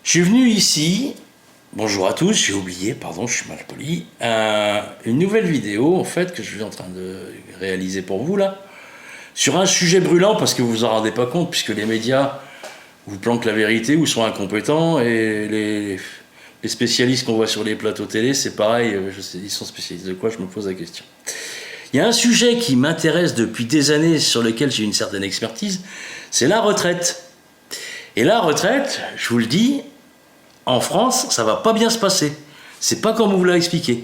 Je suis venu ici, bonjour à tous, j'ai oublié, pardon, je suis mal poli, une nouvelle vidéo en fait que je suis en train de réaliser pour vous là, sur un sujet brûlant parce que vous vous en rendez pas compte puisque les médias vous planquent la vérité ou sont incompétents et les spécialistes qu'on voit sur les plateaux télé, c'est pareil, je sais, ils sont spécialistes de quoi, je me pose la question. Il y a un sujet qui m'intéresse depuis des années, sur lequel j'ai une certaine expertise, c'est la retraite. Et la retraite, je vous le dis, en France, ça va pas bien se passer. C'est pas comme on vous l'a expliqué.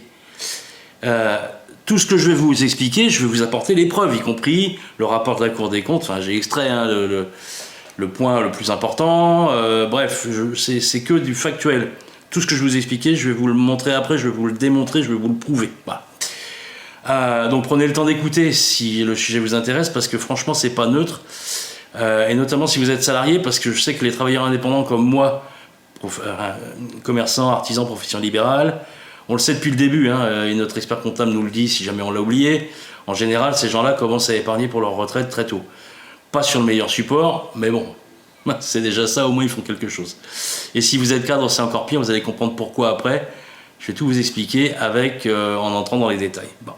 Tout ce que je vais vous expliquer, je vais vous apporter les preuves, y compris le rapport de la Cour des comptes. Enfin, j'ai extrait le point le plus important. Bref, c'est que du factuel. Tout ce que je vous ai expliqué, je vais vous le montrer après, je vais vous le démontrer, je vais vous le prouver. Voilà. Donc prenez le temps d'écouter si le sujet vous intéresse, parce que franchement, c'est pas neutre. Et notamment si vous êtes salarié, parce que je sais que les travailleurs indépendants comme moi, commerçants, artisans, profession libérale, on le sait depuis le début, et notre expert comptable nous le dit si jamais on l'a oublié, en général, ces gens-là commencent à épargner pour leur retraite très tôt. Pas sur le meilleur support, mais bon, c'est déjà ça, au moins ils font quelque chose. Et si vous êtes cadre, c'est encore pire, vous allez comprendre pourquoi après. Je vais tout vous expliquer en entrant dans les détails. Bon.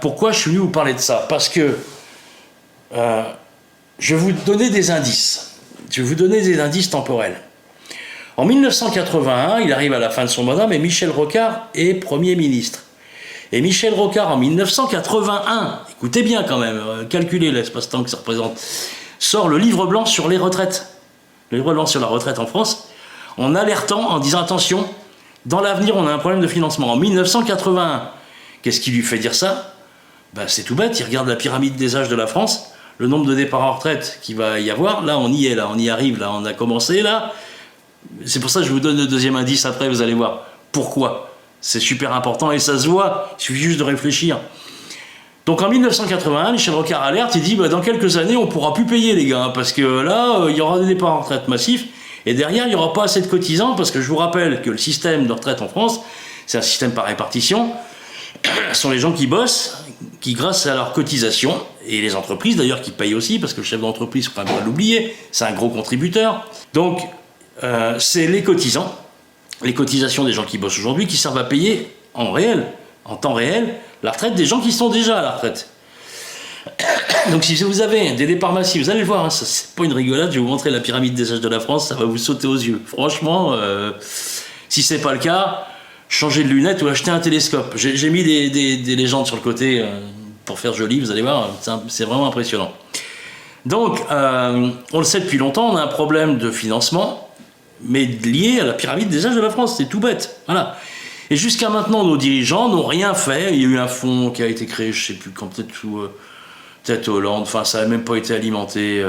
Pourquoi je suis venu vous parler de ça? Parce que je vais vous donner des indices. Je vais vous donner des indices temporels. En 1981, il arrive à la fin de son mandat, mais Michel Rocard est Premier ministre. Et Michel Rocard, en 1981, écoutez bien quand même, calculez l'espace-temps que ça représente, sort le livre blanc sur les retraites. Le livre blanc sur la retraite en France, en alertant, en disant attention, dans l'avenir, on a un problème de financement. En 1981, qu'est-ce qui lui fait dire ça? C'est tout bête, il regarde la pyramide des âges de la France, le nombre de départs en retraite qu'il va y avoir, là on y est, là on y arrive, là on a commencé, là. C'est pour ça que je vous donne le deuxième indice après, vous allez voir pourquoi. C'est super important et ça se voit, il suffit juste de réfléchir. Donc en 1981, Michel Rocard alerte, il dit dans quelques années on ne pourra plus payer les gars, parce que là il y aura des départs en retraite massifs et derrière il n'y aura pas assez de cotisants, parce que je vous rappelle que le système de retraite en France, c'est un système par répartition. Ce sont les gens qui bossent, qui grâce à leur cotisation, et les entreprises d'ailleurs qui payent aussi, parce que le chef d'entreprise, il ne faut pas l'oublier, c'est un gros contributeur. Donc c'est les cotisants, les cotisations des gens qui bossent aujourd'hui, qui servent à payer en temps réel, la retraite des gens qui sont déjà à la retraite. Donc si vous avez des départs massifs, vous allez le voir, c'est pas une rigolade, je vais vous montrer la pyramide des âges de la France, ça va vous sauter aux yeux. Franchement, si c'est pas le cas, changez de lunettes ou achetez un télescope. J'ai mis des légendes sur le côté pour faire joli, vous allez voir, c'est vraiment impressionnant. Donc, on le sait depuis longtemps, on a un problème de financement, mais lié à la pyramide des âges de la France, c'est tout bête. Voilà. Et jusqu'à maintenant, nos dirigeants n'ont rien fait. Il y a eu un fonds qui a été créé, je ne sais plus quand, peut-être Hollande, enfin ça n'a même pas été alimenté.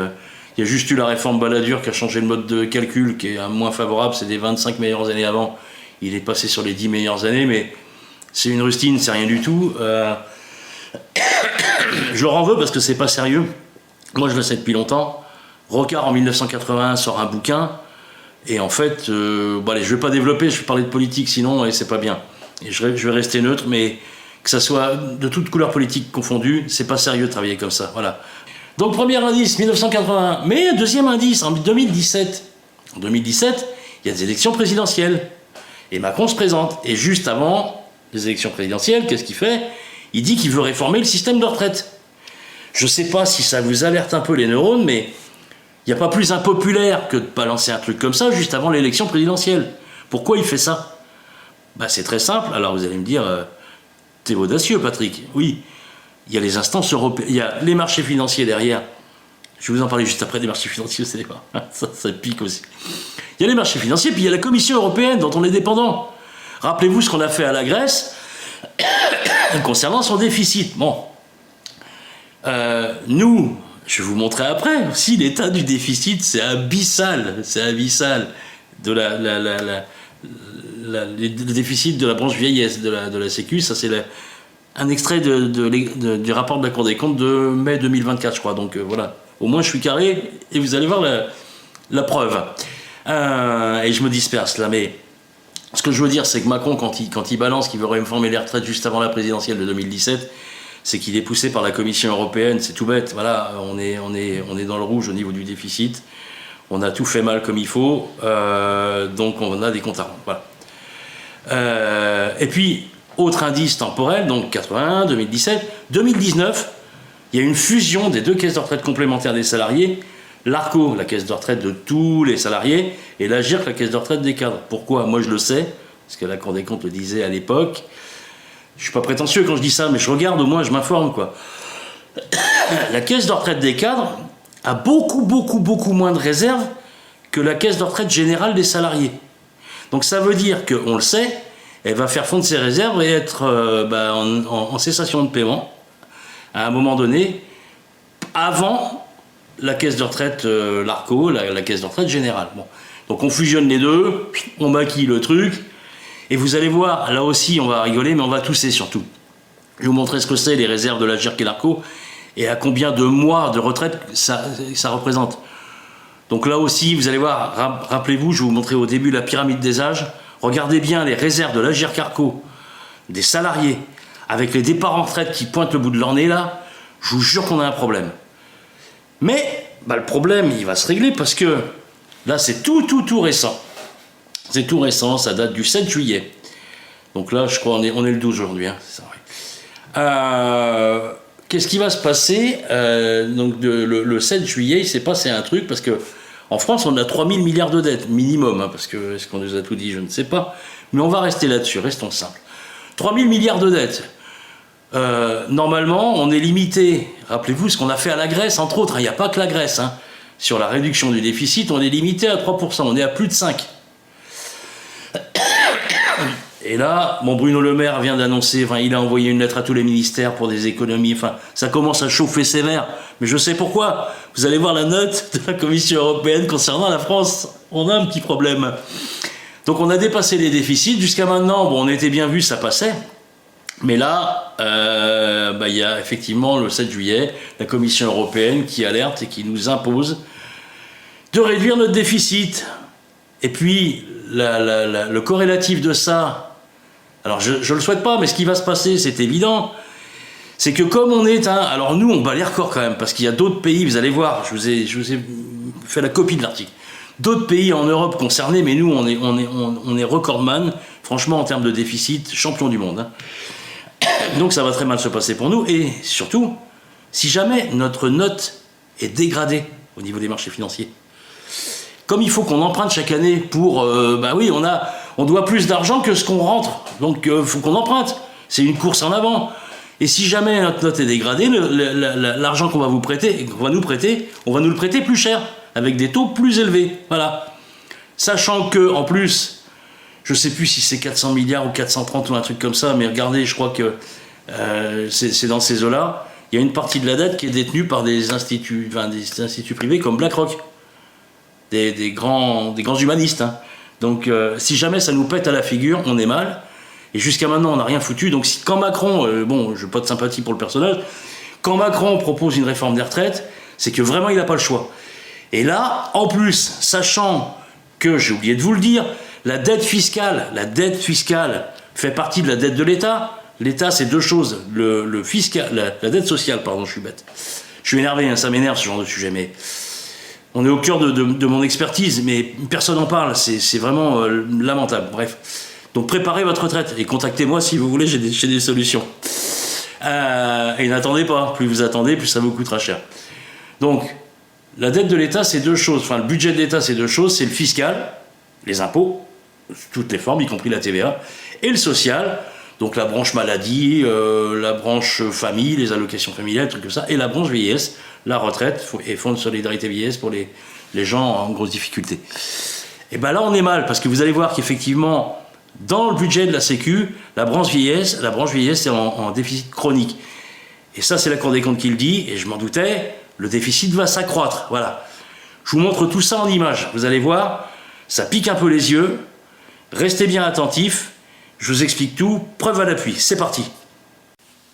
Il y a juste eu la réforme Balladur qui a changé le mode de calcul, qui est moins favorable, c'est des 25 meilleures années avant. Il est passé sur les 10 meilleures années, mais c'est une rustine, c'est rien du tout. Je leur en veux parce que c'est pas sérieux. Moi, je le sais depuis longtemps. Rocard, en 1981, sort un bouquin. Et en fait, allez, je vais pas développer, je vais parler de politique sinon, et c'est pas bien. Et je vais rester neutre, mais que ça soit de toutes couleurs politiques confondues, c'est pas sérieux de travailler comme ça. Voilà. Donc, premier indice, 1981. Mais deuxième indice, en 2017. En 2017, il y a des élections présidentielles. Et Macron se présente. Et juste avant les élections présidentielles, qu'est-ce qu'il fait? Il dit qu'il veut réformer le système de retraite. Je ne sais pas si ça vous alerte un peu les neurones, mais il n'y a pas plus impopulaire que de balancer un truc comme ça juste avant l'élection présidentielle. Pourquoi il fait ça? C'est très simple. Alors vous allez me dire, t'es audacieux Patrick. Oui, il y a les instances européennes, il y a les marchés financiers derrière. Je vais vous en parler juste après des marchés financiers, vous allez voir. Ça pique aussi. Il y a les marchés financiers, puis il y a la Commission européenne dont on est dépendant. Rappelez-vous ce qu'on a fait à la Grèce concernant son déficit. Bon. Nous, je vais vous montrer après, aussi l'état du déficit, c'est abyssal. C'est abyssal. Le déficit de la branche vieillesse de la Sécu, ça c'est un extrait du rapport de la Cour des comptes de mai 2024, je crois. Donc voilà, au moins je suis carré et vous allez voir la preuve. Et je me disperse là, mais ce que je veux dire, c'est que Macron, quand il balance qu'il veut réformer les retraites juste avant la présidentielle de 2017, c'est qu'il est poussé par la Commission européenne, c'est tout bête. Voilà, on est dans le rouge au niveau du déficit. On a tout fait mal comme il faut, donc on a des comptes à rendre. Voilà. Et puis, autre indice temporel, donc 81, 2017, 2019, il y a une fusion des deux caisses de retraite complémentaires des salariés, l'ARCO, la caisse de retraite de tous les salariés, et l'AGIRC, la caisse de retraite des cadres. Pourquoi? Moi je le sais, parce que la Cour des comptes le disait à l'époque. Je ne suis pas prétentieux quand je dis ça, mais je regarde, au moins je m'informe, quoi. La caisse de retraite des cadres a beaucoup moins de réserves que la caisse de retraite générale des salariés. Donc ça veut dire qu'on le sait, elle va faire fondre ses réserves et être en cessation de paiement à un moment donné, avant la caisse de retraite, l'ARCO, la caisse de retraite générale. Bon. Donc on fusionne les deux, on maquille le truc, et vous allez voir, là aussi on va rigoler, mais on va tousser surtout. Je vais vous montrer ce que c'est les réserves de l'AGIRC et l'ARCO, et à combien de mois de retraite ça représente. Donc là aussi, vous allez voir, rappelez-vous, je vais vous montrer au début la pyramide des âges. Regardez bien les réserves de l'AGIRC ARCO, des salariés, avec les départs en retraite qui pointent le bout de leur nez là, je vous jure qu'on a un problème. Mais le problème, il va se régler parce que là, c'est tout récent. C'est tout récent, ça date du 7 juillet. Donc là, je crois, on est le 12 aujourd'hui. Hein, c'est ça, oui. Qu'est-ce qui va se passer donc le 7 juillet, il s'est passé un truc, parce que en France, on a 3000 milliards de dettes, minimum, hein, parce que est-ce qu'on nous a tout dit, je ne sais pas. Mais on va rester là-dessus, restons simples. 3000 milliards de dettes. Normalement, on est limité, rappelez-vous ce qu'on a fait à la Grèce, entre autres, il n'y a pas que la Grèce. Hein. Sur la réduction du déficit, on est limité à 3%, on est à plus de 5%. Et là, Bruno Le Maire vient d'annoncer, il a envoyé une lettre à tous les ministères pour des économies, ça commence à chauffer sévère, mais je sais pourquoi. Vous allez voir la note de la Commission européenne concernant la France, on a un petit problème. Donc on a dépassé les déficits, jusqu'à maintenant, on était bien vu, ça passait, mais là, il y a effectivement le 7 juillet, la Commission européenne qui alerte et qui nous impose de réduire notre déficit. Et puis, le corrélatif de ça, alors je ne le souhaite pas, mais ce qui va se passer, c'est évident, c'est que comme on est alors nous, on bat les records quand même, parce qu'il y a d'autres pays, vous allez voir, je vous ai fait la copie de l'article, d'autres pays en Europe concernés, mais nous, on est recordman, franchement, en termes de déficit, champion du monde. Hein. Donc ça va très mal se passer pour nous, et surtout, si jamais notre note est dégradée au niveau des marchés financiers, comme il faut qu'on emprunte chaque année pour... oui, on doit plus d'argent que ce qu'on rentre. Donc, il faut qu'on emprunte. C'est une course en avant. Et si jamais notre note est dégradée, l'argent qu'on va vous prêter, qu'on va nous prêter, on va nous le prêter plus cher, avec des taux plus élevés. Voilà. Sachant que, en plus, je ne sais plus si c'est 400 milliards ou 430 ou un truc comme ça, mais regardez, je crois que c'est dans ces eaux-là. Il y a une partie de la dette qui est détenue par des instituts privés comme BlackRock. Des grands humanistes. Hein. Donc, si jamais ça nous pète à la figure, on est mal. Et jusqu'à maintenant, on n'a rien foutu. Donc, quand Macron, je n'ai pas de sympathie pour le personnage, quand Macron propose une réforme des retraites, c'est que vraiment, il n'a pas le choix. Et là, en plus, sachant que, j'ai oublié de vous le dire, la dette fiscale fait partie de la dette de l'État. L'État, c'est deux choses. Le fiscal, la dette sociale, pardon, je suis bête. Je suis énervé, hein, ça m'énerve ce genre de sujet, mais... On est au cœur de mon expertise, mais personne n'en parle, c'est vraiment lamentable. Bref, donc préparez votre retraite et contactez-moi si vous voulez, j'ai des solutions. Et n'attendez pas, plus vous attendez, plus ça vous coûtera cher. Donc, la dette de l'État, c'est deux choses, le budget de l'État, c'est deux choses, c'est le fiscal, les impôts, toutes les formes, y compris la TVA, et le social, donc la branche maladie, la branche famille, les allocations familiales, trucs comme ça, et la branche vieillesse, la retraite et fonds de solidarité vieillesse pour les gens en grosse difficulté. Et là, on est mal, parce que vous allez voir qu'effectivement, dans le budget de la Sécu, la branche vieillesse est en déficit chronique. Et ça, c'est la Cour des comptes qui le dit, et je m'en doutais, le déficit va s'accroître. Voilà. Je vous montre tout ça en images. Vous allez voir, ça pique un peu les yeux. Restez bien attentifs. Je vous explique tout, preuve à l'appui. C'est parti.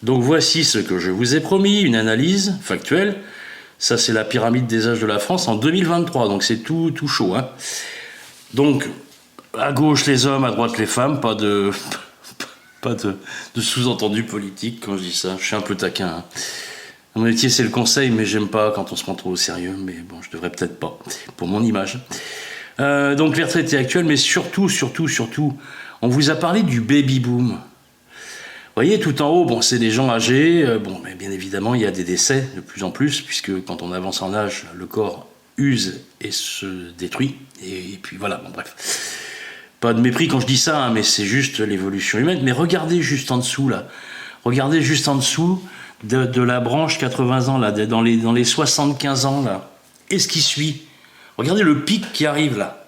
Donc voici ce que je vous ai promis, une analyse factuelle. Ça, c'est la pyramide des âges de la France en 2023, donc c'est tout chaud. Hein. Donc, à gauche les hommes, à droite les femmes, pas de sous-entendu politique quand je dis ça, je suis un peu taquin. Hein. Mon métier, c'est le conseil, mais j'aime pas quand on se prend trop au sérieux. Mais bon, je devrais peut-être pas, pour mon image. Donc les retraités actuels, mais surtout, on vous a parlé du baby-boom. Vous voyez, tout en haut, bon, c'est des gens âgés. Bon, mais bien évidemment, il y a des décès de plus en plus, puisque quand on avance en âge, le corps use et se détruit. Et puis voilà, bon bref. Pas de mépris quand je dis ça, hein, mais c'est juste l'évolution humaine. Mais regardez juste en dessous, là. Regardez juste en dessous de la branche 80 ans, là, dans les 75 ans, là. Et ce qui suit. Regardez le pic qui arrive, là.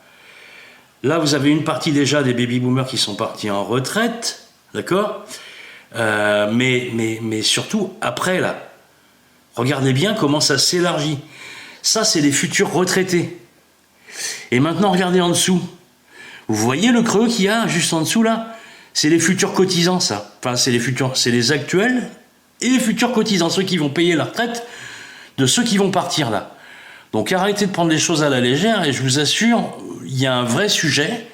Là, vous avez une partie déjà des baby-boomers qui sont partis en retraite, d'accord, mais surtout, après, là, regardez bien comment ça s'élargit. Ça, c'est les futurs retraités. Et maintenant, regardez en dessous. Vous voyez le creux qu'il y a juste en dessous, là? C'est les futurs cotisants, ça. Enfin, c'est les actuels et les futurs cotisants, ceux qui vont payer la retraite de ceux qui vont partir, là. Donc arrêtez de prendre les choses à la légère, et je vous assure, il y a un vrai sujet.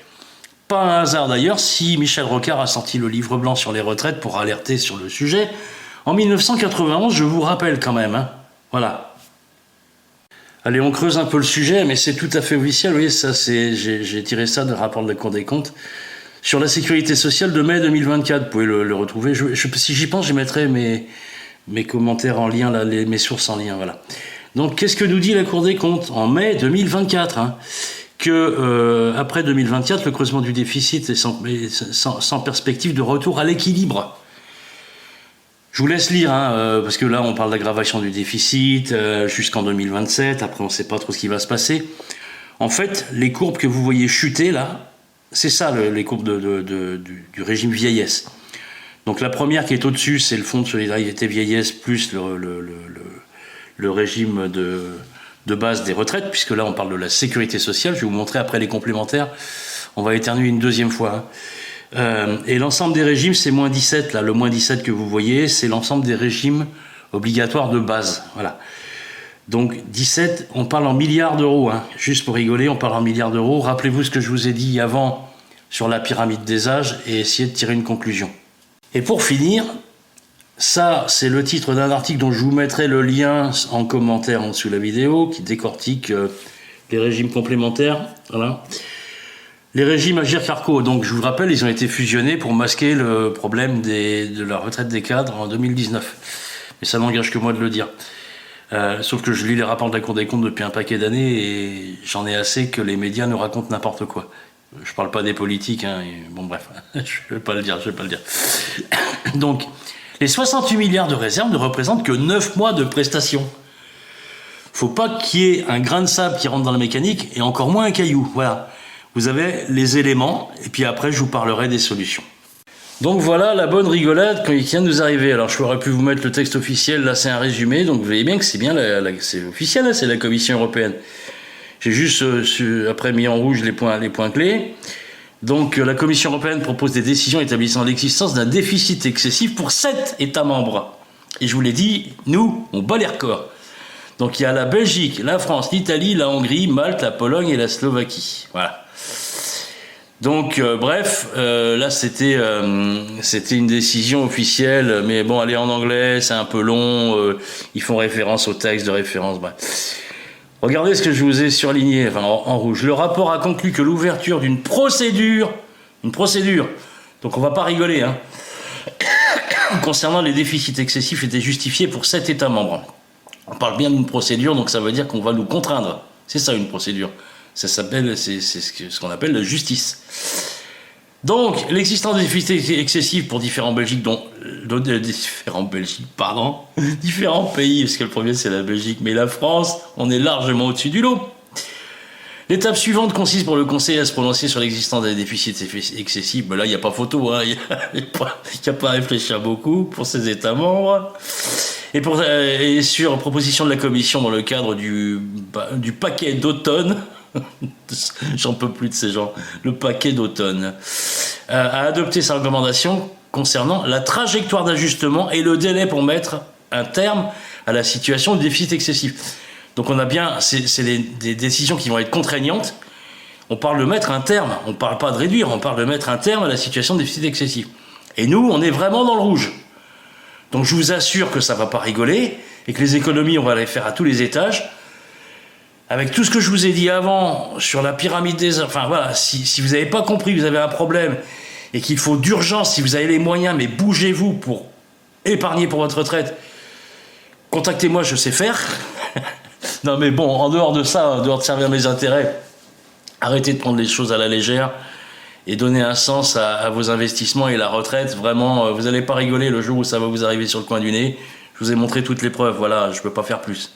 Pas un hasard d'ailleurs si Michel Rocard a sorti le livre blanc sur les retraites pour alerter sur le sujet. En 1991, je vous rappelle quand même, hein. Voilà. Allez, on creuse un peu le sujet, mais c'est tout à fait officiel. Vous voyez, ça, j'ai tiré ça du rapport de la Cour des comptes sur la sécurité sociale de mai 2024. Vous pouvez le retrouver. Si j'y pense, je mettrai mes commentaires en lien, là, mes sources en lien. Voilà. Donc, qu'est-ce que nous dit la Cour des comptes en mai 2024, hein, que après 2024, le creusement du déficit est sans perspective de retour à l'équilibre. Je vous laisse lire, hein, parce que là, on parle d'aggravation du déficit jusqu'en 2027. Après, on ne sait pas trop ce qui va se passer. En fait, les courbes que vous voyez chuter, là, c'est ça, les courbes du régime vieillesse. Donc, la première qui est au-dessus, c'est le fonds de solidarité vieillesse plus le régime de base des retraites, puisque là, on parle de la sécurité sociale. Je vais vous montrer après les complémentaires. On va éternuer une deuxième fois, hein. Et l'ensemble des régimes, c'est moins 17, là, le moins 17 que vous voyez, c'est l'ensemble des régimes obligatoires de base. Voilà. Donc 17, on parle en milliards d'euros, hein. Juste pour rigoler, on parle en milliards d'euros. Rappelez-vous ce que je vous ai dit avant sur la pyramide des âges et essayez de tirer une conclusion. Et pour finir, ça, c'est le titre d'un article dont je vous mettrai le lien en commentaire en dessous de la vidéo, qui décortique les régimes complémentaires. Voilà. Les régimes Agirc-Arrco, donc je vous rappelle, ils ont été fusionnés pour masquer le problème de la retraite des cadres en 2019. Mais ça n'engage que moi de le dire. Sauf que je lis les rapports de la Cour des comptes depuis un paquet d'années et j'en ai assez que les médias nous racontent n'importe quoi. Je parle pas des politiques, hein, bon bref, je vais pas le dire. Donc, les 68 milliards de réserves ne représentent que 9 mois de prestations. Faut pas qu'il y ait un grain de sable qui rentre dans la mécanique et encore moins un caillou, voilà. Vous avez les éléments, et puis après, je vous parlerai des solutions. Donc voilà la bonne rigolade qui vient de nous arriver. Alors, je aurais pu vous mettre le texte officiel, là, c'est un résumé, donc vous voyez bien que c'est bien, c'est officiel, là, c'est la Commission européenne. J'ai juste, après, mis en rouge les points clés. Donc, la Commission européenne propose des décisions établissant l'existence d'un déficit excessif pour 7 États membres. Et je vous l'ai dit, nous, on bat les records. Donc, il y a la Belgique, la France, l'Italie, la Hongrie, Malte, la Pologne et la Slovaquie. Voilà. Donc, bref, là, c'était une décision officielle, mais bon, elle est en anglais, c'est un peu long, ils font référence au texte de référence, bref. Regardez ce que je vous ai surligné, enfin, en rouge. Le rapport a conclu que l'ouverture d'une procédure, donc on va pas rigoler, hein, concernant les déficits excessifs était justifiée pour 7 États membres. On parle bien d'une procédure, donc ça veut dire qu'on va nous contraindre. C'est ça, une procédure. Ça s'appelle, c'est ce qu'on appelle la justice. Donc, l'existence de déficits excessifs pour différents pays, parce que le premier c'est la Belgique, mais la France, on est largement au-dessus du lot. L'étape suivante consiste pour le Conseil à se prononcer sur l'existence des déficits excessifs. Ben là, il n'y a pas photo, hein. Il n'y a pas à réfléchir beaucoup pour ces États membres. Et sur proposition de la Commission dans le cadre du paquet d'automne, j'en peux plus de ces gens, le paquet d'automne, a adopté sa recommandation concernant la trajectoire d'ajustement et le délai pour mettre un terme à la situation de déficit excessif. Donc on a bien, c'est des décisions qui vont être contraignantes. On parle de mettre un terme, on ne parle pas de réduire, on parle de mettre un terme à la situation de déficit excessif. Et nous, on est vraiment dans le rouge. Donc je vous assure que ça ne va pas rigoler, et que les économies, on va les faire à tous les étages. Avec tout ce que je vous ai dit avant sur la pyramide des... Enfin voilà, si vous n'avez pas compris, vous avez un problème et qu'il faut d'urgence, si vous avez les moyens, mais bougez-vous pour épargner pour votre retraite, contactez-moi, je sais faire. Non mais bon, en dehors de ça, en dehors de servir mes intérêts, arrêtez de prendre les choses à la légère et donnez un sens à vos investissements et la retraite. Vraiment, vous n'allez pas rigoler le jour où ça va vous arriver sur le coin du nez. Je vous ai montré toutes les preuves, voilà, je ne peux pas faire plus.